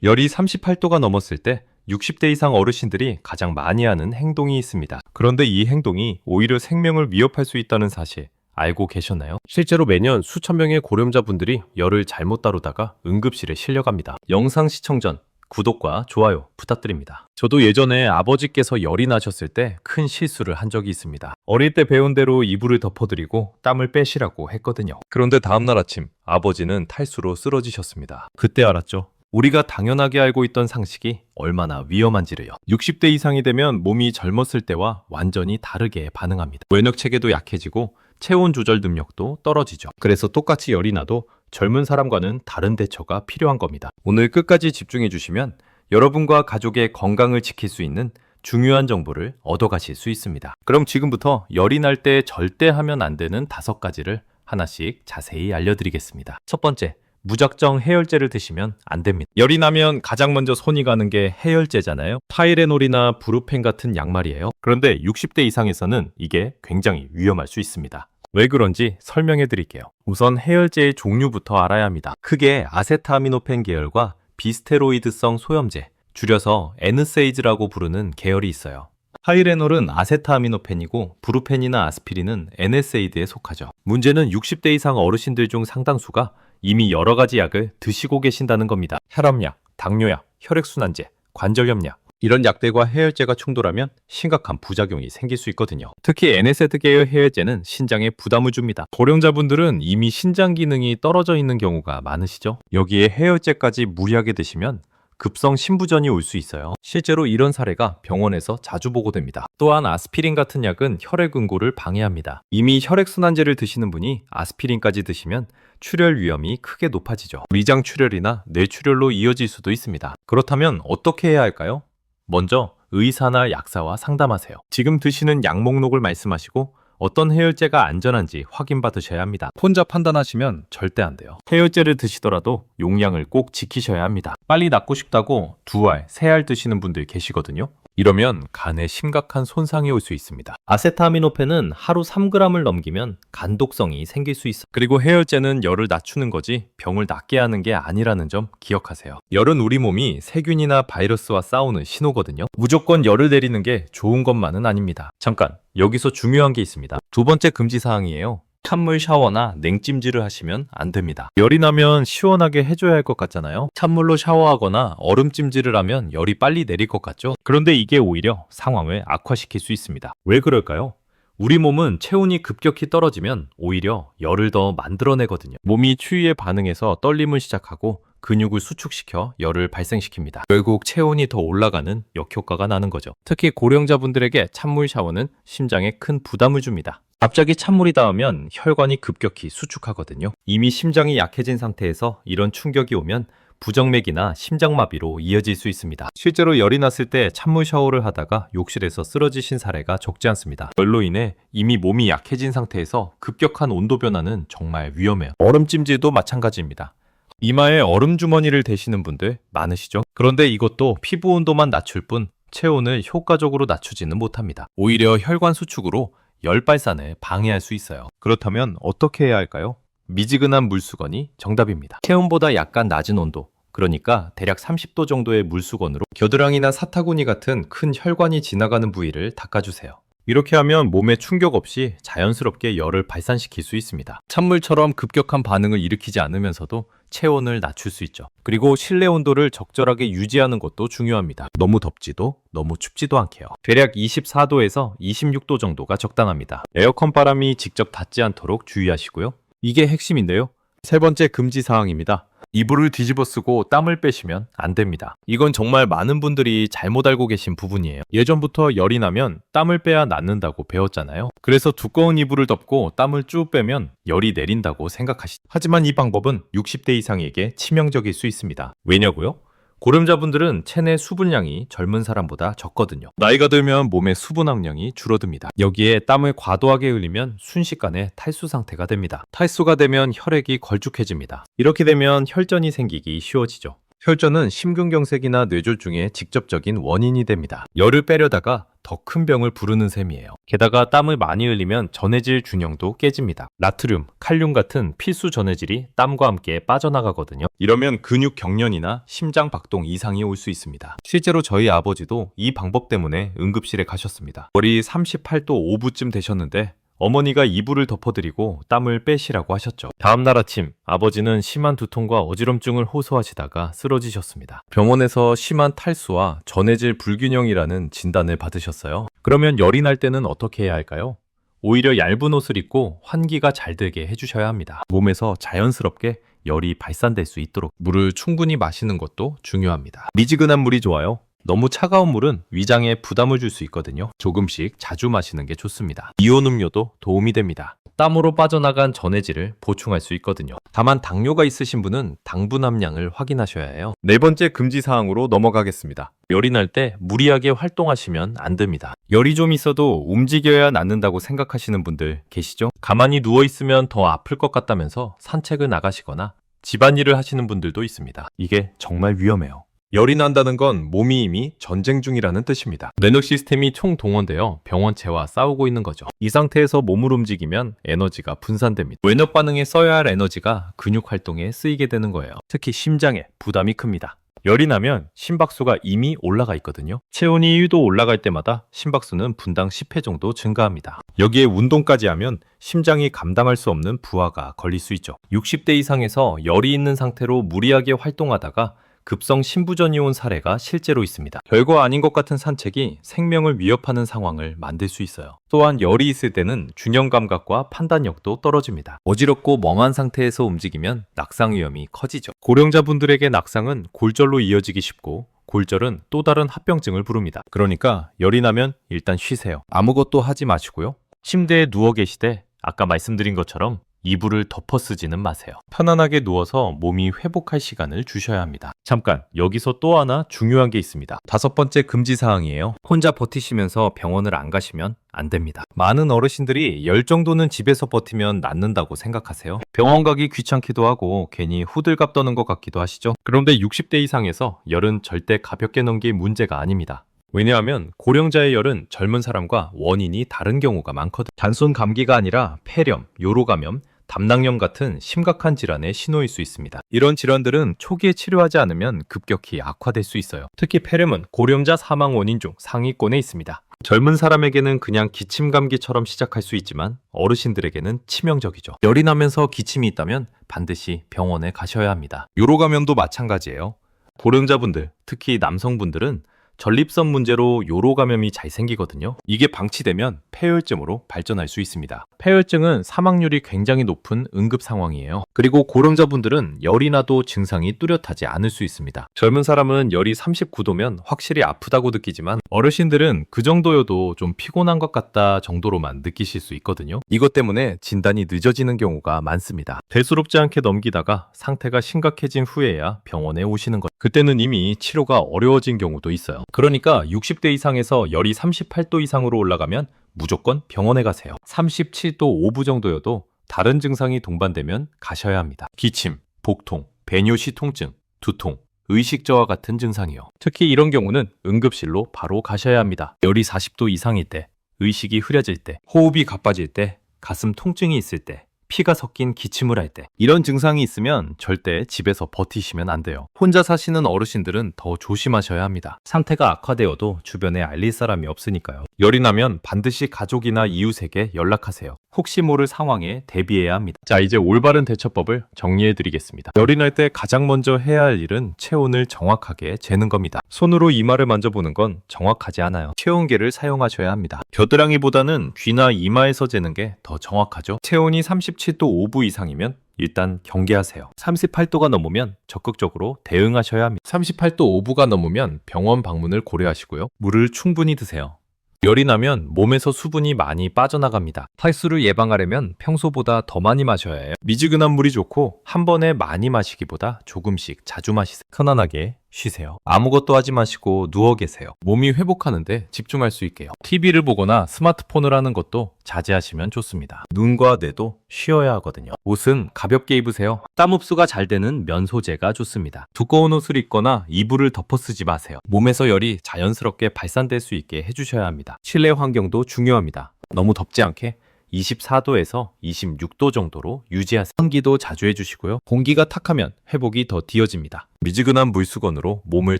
열이 38도가 넘었을 때 60대 이상 어르신들이 가장 많이 하는 행동이 있습니다. 그런데 이 행동이 오히려 생명을 위협할 수 있다는 사실 알고 계셨나요? 실제로 매년 수천 명의 고령자분들이 열을 잘못 다루다가 응급실에 실려갑니다. 영상 시청 전 구독과 좋아요 부탁드립니다. 저도 예전에 아버지께서 열이 나셨을 때 큰 실수를 한 적이 있습니다. 어릴 때 배운 대로 이불을 덮어드리고 땀을 빼시라고 했거든요. 그런데 다음날 아침 아버지는 탈수로 쓰러지셨습니다. 그때 알았죠. 우리가 당연하게 알고 있던 상식이 얼마나 위험한지를요. 60대 이상이 되면 몸이 젊었을 때와 완전히 다르게 반응합니다. 면역 체계도 약해지고 체온 조절 능력도 떨어지죠. 그래서 똑같이 열이 나도 젊은 사람과는 다른 대처가 필요한 겁니다. 오늘 끝까지 집중해 주시면 여러분과 가족의 건강을 지킬 수 있는 중요한 정보를 얻어가실 수 있습니다. 그럼 지금부터 열이 날 때 절대 하면 안 되는 5가지를 하나씩 자세히 알려드리겠습니다. 첫 번째, 무작정 해열제를 드시면 안 됩니다. 열이 나면 가장 먼저 손이 가는 게 해열제잖아요. 타이레놀이나 브루펜 같은 약 말이에요. 그런데 60대 이상에서는 이게 굉장히 위험할 수 있습니다. 왜 그런지 설명해 드릴게요. 우선 해열제의 종류부터 알아야 합니다. 크게 아세타미노펜 계열과 비스테로이드성 소염제, 줄여서 NSAID라고 부르는 계열이 있어요. 타이레놀은 아세타아미노펜이고 브루펜이나 아스피린은 NSAID에 속하죠. 문제는 60대 이상 어르신들 중 상당수가 이미 여러 가지 약을 드시고 계신다는 겁니다. 혈압약, 당뇨약, 혈액순환제, 관절염약, 이런 약들과 해열제가 충돌하면 심각한 부작용이 생길 수 있거든요. 특히 NSAID 계열 해열제는 신장에 부담을 줍니다. 고령자분들은 이미 신장 기능이 떨어져 있는 경우가 많으시죠. 여기에 해열제까지 무리하게 드시면 급성 심부전이 올 수 있어요. 실제로 이런 사례가 병원에서 자주 보고됩니다. 또한 아스피린 같은 약은 혈액 응고를 방해합니다. 이미 혈액순환제를 드시는 분이 아스피린까지 드시면 출혈 위험이 크게 높아지죠. 위장 출혈이나 뇌출혈로 이어질 수도 있습니다. 그렇다면 어떻게 해야 할까요? 먼저 의사나 약사와 상담하세요. 지금 드시는 약 목록을 말씀하시고 어떤 해열제가 안전한지 확인받으셔야 합니다. 혼자 판단하시면 절대 안 돼요. 해열제를 드시더라도 용량을 꼭 지키셔야 합니다. 빨리 낫고 싶다고 2알, 3알 드시는 분들 계시거든요. 이러면 간에 심각한 손상이 올 수 있습니다. 아세타미노펜은 하루 3g을 넘기면 간독성이 생길 수 있어요. 그리고 해열제는 열을 낮추는 거지 병을 낫게 하는 게 아니라는 점 기억하세요. 열은 우리 몸이 세균이나 바이러스와 싸우는 신호거든요. 무조건 열을 내리는 게 좋은 것만은 아닙니다. 잠깐, 여기서 중요한 게 있습니다. 2번째 금지사항이에요. 찬물 샤워나 냉찜질을 하시면 안 됩니다. 열이 나면 시원하게 해줘야 할 것 같잖아요. 찬물로 샤워하거나 얼음찜질을 하면 열이 빨리 내릴 것 같죠? 그런데 이게 오히려 상황을 악화시킬 수 있습니다. 왜 그럴까요? 우리 몸은 체온이 급격히 떨어지면 오히려 열을 더 만들어내거든요. 몸이 추위에 반응해서 떨림을 시작하고 근육을 수축시켜 열을 발생시킵니다. 결국 체온이 더 올라가는 역효과가 나는 거죠. 특히 고령자분들에게 찬물 샤워는 심장에 큰 부담을 줍니다. 갑자기 찬물이 닿으면 혈관이 급격히 수축하거든요. 이미 심장이 약해진 상태에서 이런 충격이 오면 부정맥이나 심장마비로 이어질 수 있습니다. 실제로 열이 났을 때 찬물 샤워를 하다가 욕실에서 쓰러지신 사례가 적지 않습니다. 열로 인해 이미 몸이 약해진 상태에서 급격한 온도 변화는 정말 위험해요. 얼음찜질도 마찬가지입니다. 이마에 얼음 주머니를 대시는 분들 많으시죠? 그런데 이것도 피부 온도만 낮출 뿐 체온을 효과적으로 낮추지는 못합니다. 오히려 혈관 수축으로 열 발산을 방해할 수 있어요. 그렇다면 어떻게 해야 할까요? 미지근한 물수건이 정답입니다. 체온보다 약간 낮은 온도, 그러니까 대략 30도 정도의 물수건으로 겨드랑이나 사타구니 같은 큰 혈관이 지나가는 부위를 닦아주세요. 이렇게 하면 몸에 충격 없이 자연스럽게 열을 발산시킬 수 있습니다. 찬물처럼 급격한 반응을 일으키지 않으면서도 체온을 낮출 수 있죠. 그리고 실내 온도를 적절하게 유지하는 것도 중요합니다. 너무 덥지도 너무 춥지도 않게요. 대략 24도에서 26도 정도가 적당합니다. 에어컨 바람이 직접 닿지 않도록 주의하시고요. 이게 핵심인데요. 3번째 금지사항입니다. 이불을 뒤집어 쓰고 땀을 빼시면 안 됩니다. 이건 정말 많은 분들이 잘못 알고 계신 부분이에요. 예전부터 열이 나면 땀을 빼야 낫는다고 배웠잖아요. 그래서 두꺼운 이불을 덮고 땀을 쭉 빼면 열이 내린다고 생각하시죠. 하지만 이 방법은 60대 이상에게 치명적일 수 있습니다. 왜냐고요? 고령자분들은 체내 수분량이 젊은 사람보다 적거든요. 나이가 들면 몸의 수분 함량이 줄어듭니다. 여기에 땀을 과도하게 흘리면 순식간에 탈수 상태가 됩니다. 탈수가 되면 혈액이 걸쭉해집니다. 이렇게 되면 혈전이 생기기 쉬워지죠. 혈전은 심근경색이나 뇌졸중의 직접적인 원인이 됩니다. 열을 빼려다가 더 큰 병을 부르는 셈이에요. 게다가 땀을 많이 흘리면 전해질 균형도 깨집니다. 나트륨, 칼륨 같은 필수 전해질이 땀과 함께 빠져나가거든요. 이러면 근육 경련이나 심장 박동 이상이 올 수 있습니다. 실제로 저희 아버지도 이 방법 때문에 응급실에 가셨습니다. 열이 38도 5분쯤 되셨는데 어머니가 이불을 덮어드리고 땀을 빼시라고 하셨죠. 다음날 아침 아버지는 심한 두통과 어지럼증을 호소하시다가 쓰러지셨습니다. 병원에서 심한 탈수와 전해질 불균형이라는 진단을 받으셨어요. 그러면 열이 날 때는 어떻게 해야 할까요? 오히려 얇은 옷을 입고 환기가 잘 되게 해주셔야 합니다. 몸에서 자연스럽게 열이 발산될 수 있도록 물을 충분히 마시는 것도 중요합니다. 미지근한 물이 좋아요. 너무 차가운 물은 위장에 부담을 줄 수 있거든요. 조금씩 자주 마시는 게 좋습니다. 이온 음료도 도움이 됩니다. 땀으로 빠져나간 전해질을 보충할 수 있거든요. 다만 당뇨가 있으신 분은 당분 함량을 확인하셔야 해요. 네 번째 금지 사항으로 넘어가겠습니다. 열이 날 때 무리하게 활동하시면 안 됩니다. 열이 좀 있어도 움직여야 낫는다고 생각하시는 분들 계시죠? 가만히 누워 있으면 더 아플 것 같다면서 산책을 나가시거나 집안일을 하시는 분들도 있습니다. 이게 정말 위험해요. 열이 난다는 건 몸이 이미 전쟁 중이라는 뜻입니다. 면역 시스템이 총동원되어 병원체와 싸우고 있는 거죠. 이 상태에서 몸을 움직이면 에너지가 분산됩니다. 면역 반응에 써야 할 에너지가 근육 활동에 쓰이게 되는 거예요. 특히 심장에 부담이 큽니다. 열이 나면 심박수가 이미 올라가 있거든요. 체온이 1도 올라갈 때마다 심박수는 분당 10회 정도 증가합니다. 여기에 운동까지 하면 심장이 감당할 수 없는 부하가 걸릴 수 있죠. 60대 이상에서 열이 있는 상태로 무리하게 활동하다가 급성 심부전이 온 사례가 실제로 있습니다. 별거 아닌 것 같은 산책이 생명을 위협하는 상황을 만들 수 있어요. 또한 열이 있을 때는 균형 감각과 판단력도 떨어집니다. 어지럽고 멍한 상태에서 움직이면 낙상 위험이 커지죠. 고령자분들에게 낙상은 골절로 이어지기 쉽고 골절은 또 다른 합병증을 부릅니다. 그러니까 열이 나면 일단 쉬세요. 아무것도 하지 마시고요. 침대에 누워 계시되 아까 말씀드린 것처럼 이불을 덮어 쓰지는 마세요. 편안하게 누워서 몸이 회복할 시간을 주셔야 합니다. 잠깐, 여기서 또 하나 중요한 게 있습니다. 5번째 금지 사항이에요. 혼자 버티시면서 병원을 안 가시면 안 됩니다. 많은 어르신들이 열 정도는 집에서 버티면 낫는다고 생각하세요. 병원 가기 귀찮기도 하고 괜히 후들갑 떠는 것 같기도 하시죠? 그런데 60대 이상에서 열은 절대 가볍게 넘길 문제가 아닙니다. 왜냐하면 고령자의 열은 젊은 사람과 원인이 다른 경우가 많거든요. 단순 감기가 아니라 폐렴, 요로감염, 담낭염 같은 심각한 질환의 신호일 수 있습니다. 이런 질환들은 초기에 치료하지 않으면 급격히 악화될 수 있어요. 특히 폐렴은 고령자 사망 원인 중 상위권에 있습니다. 젊은 사람에게는 그냥 기침 감기처럼 시작할 수 있지만 어르신들에게는 치명적이죠. 열이 나면서 기침이 있다면 반드시 병원에 가셔야 합니다. 요로감염도 마찬가지예요. 고령자분들, 특히 남성분들은 전립선 문제로 요로 감염이 잘 생기거든요. 이게 방치되면 폐혈증으로 발전할 수 있습니다. 폐혈증은 사망률이 굉장히 높은 응급 상황이에요. 그리고 고령자분들은 열이 나도 증상이 뚜렷하지 않을 수 있습니다. 젊은 사람은 열이 39도면 확실히 아프다고 느끼지만 어르신들은 그 정도여도 좀 피곤한 것 같다 정도로만 느끼실 수 있거든요. 이것 때문에 진단이 늦어지는 경우가 많습니다. 대수롭지 않게 넘기다가 상태가 심각해진 후에야 병원에 오시는 것. 그때는 이미 치료가 어려워진 경우도 있어요. 그러니까 60대 이상에서 열이 38도 이상으로 올라가면 무조건 병원에 가세요. 37도 5분 정도여도 다른 증상이 동반되면 가셔야 합니다. 기침, 복통, 배뇨시 통증, 두통, 의식저하 같은 증상이요. 특히 이런 경우는 응급실로 바로 가셔야 합니다. 열이 40도 이상일 때, 의식이 흐려질 때, 호흡이 가빠질 때, 가슴 통증이 있을 때, 피가 섞인 기침을 할 때 이런 증상이 있으면 절대 집에서 버티시면 안 돼요. 혼자 사시는 어르신들은 더 조심하셔야 합니다. 상태가 악화되어도 주변에 알릴 사람이 없으니까요. 열이 나면 반드시 가족이나 이웃에게 연락하세요. 혹시 모를 상황에 대비해야 합니다. 자, 이제 올바른 대처법을 정리해 드리겠습니다. 열이 날 때 가장 먼저 해야 할 일은 체온을 정확하게 재는 겁니다. 손으로 이마를 만져보는 건 정확하지 않아요. 체온계를 사용하셔야 합니다. 겨드랑이보다는 귀나 이마에서 재는 게 더 정확하죠. 체온이 37도 5분 이상이면 일단 경계하세요. 38도가 넘으면 적극적으로 대응하셔야 합니다. 38도 5분가 넘으면 병원 방문을 고려하시고요. 물을 충분히 드세요. 열이 나면 몸에서 수분이 많이 빠져나갑니다. 탈수를 예방하려면 평소보다 더 많이 마셔야 해요. 미지근한 물이 좋고 한 번에 많이 마시기보다 조금씩 자주 마시세요. 편안하게 쉬세요. 아무것도 하지 마시고 누워 계세요. 몸이 회복하는데 집중할 수 있게요. TV를 보거나 스마트폰을 하는 것도 자제하시면 좋습니다. 눈과 뇌도 쉬어야 하거든요. 옷은 가볍게 입으세요. 땀 흡수가 잘 되는 면 소재가 좋습니다. 두꺼운 옷을 입거나 이불을 덮어 쓰지 마세요. 몸에서 열이 자연스럽게 발산될 수 있게 해주셔야 합니다. 실내 환경도 중요합니다. 너무 덥지 않게 24도에서 26도 정도로 유지하세요. 환기도 자주 해주시고요. 공기가 탁하면 회복이 더 뒤어집니다. 미지근한 물수건으로 몸을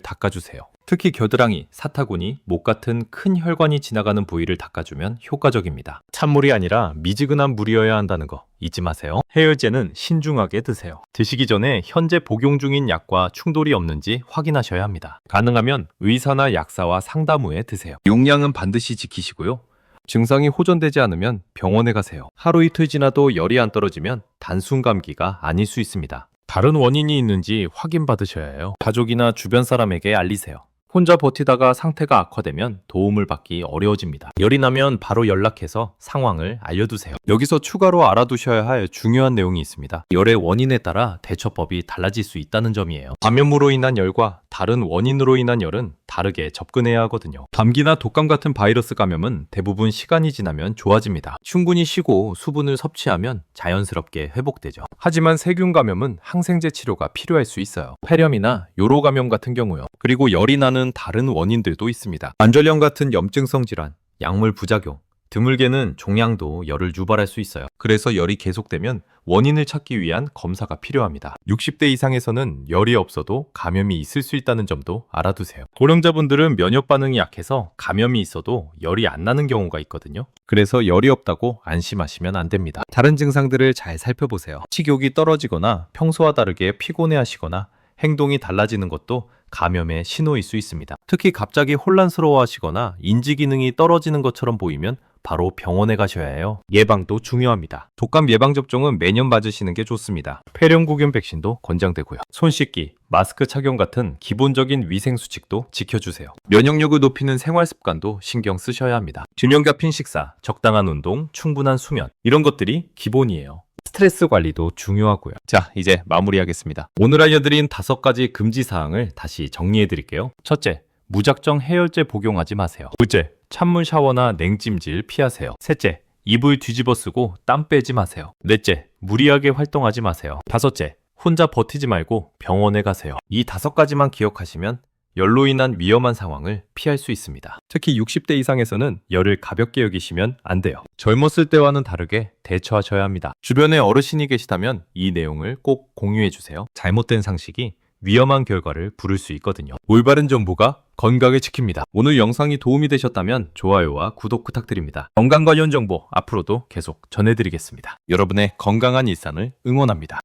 닦아주세요. 특히 겨드랑이, 사타구니, 목 같은 큰 혈관이 지나가는 부위를 닦아주면 효과적입니다. 찬물이 아니라 미지근한 물이어야 한다는 거 잊지 마세요. 해열제는 신중하게 드세요. 드시기 전에 현재 복용 중인 약과 충돌이 없는지 확인하셔야 합니다. 가능하면 의사나 약사와 상담 후에 드세요. 용량은 반드시 지키시고요. 증상이 호전되지 않으면 병원에 가세요. 하루 이틀 지나도 열이 안 떨어지면 단순 감기가 아닐 수 있습니다. 다른 원인이 있는지 확인받으셔야 해요. 가족이나 주변 사람에게 알리세요. 혼자 버티다가 상태가 악화되면 도움을 받기 어려워집니다. 열이 나면 바로 연락해서 상황을 알려두세요. 여기서 추가로 알아두셔야 할 중요한 내용이 있습니다. 열의 원인에 따라 대처법이 달라질 수 있다는 점이에요. 감염으로 인한 열과 다른 원인으로 인한 열은 다르게 접근해야 하거든요. 감기나 독감 같은 바이러스 감염은 대부분 시간이 지나면 좋아집니다. 충분히 쉬고 수분을 섭취하면 자연스럽게 회복되죠. 하지만 세균 감염은 항생제 치료가 필요할 수 있어요. 폐렴이나 요로 감염 같은 경우요. 그리고 열이 나는 다른 원인들도 있습니다. 관절염 같은 염증성 질환, 약물 부작용, 드물게는 종양도 열을 유발할 수 있어요. 그래서 열이 계속되면 원인을 찾기 위한 검사가 필요합니다. 60대 이상에서는 열이 없어도 감염이 있을 수 있다는 점도 알아두세요. 고령자분들은 면역 반응이 약해서 감염이 있어도 열이 안 나는 경우가 있거든요. 그래서 열이 없다고 안심하시면 안 됩니다. 다른 증상들을 잘 살펴보세요. 식욕이 떨어지거나 평소와 다르게 피곤해 하시거나 행동이 달라지는 것도 감염의 신호일 수 있습니다. 특히 갑자기 혼란스러워 하시거나 인지 기능이 떨어지는 것처럼 보이면 바로 병원에 가셔야 해요. 예방도 중요합니다. 독감 예방접종은 매년 맞으시는 게 좋습니다. 폐렴구균 백신도 권장되고요. 손 씻기, 마스크 착용 같은 기본적인 위생 수칙도 지켜주세요. 면역력을 높이는 생활 습관도 신경 쓰셔야 합니다. 균형 잡힌 식사, 적당한 운동, 충분한 수면 이런 것들이 기본이에요. 스트레스 관리도 중요하고요. 자, 이제 마무리하겠습니다. 오늘 알려드린 5가지 금지사항을 다시 정리해드릴게요. 첫째, 무작정 해열제 복용하지 마세요. 둘째, 찬물 샤워나 냉찜질 피하세요. 셋째, 이불 뒤집어 쓰고 땀 빼지 마세요. 넷째, 무리하게 활동하지 마세요. 다섯째, 혼자 버티지 말고 병원에 가세요. 이 5가지만 기억하시면 열로 인한 위험한 상황을 피할 수 있습니다. 특히 60대 이상에서는 열을 가볍게 여기시면 안 돼요. 젊었을 때와는 다르게 대처하셔야 합니다. 주변에 어르신이 계시다면 이 내용을 꼭 공유해 주세요. 잘못된 상식이 위험한 결과를 부를 수 있거든요. 올바른 정보가 건강을 지킵니다. 오늘 영상이 도움이 되셨다면 좋아요와 구독 부탁드립니다. 건강 관련 정보 앞으로도 계속 전해드리겠습니다. 여러분의 건강한 일상을 응원합니다.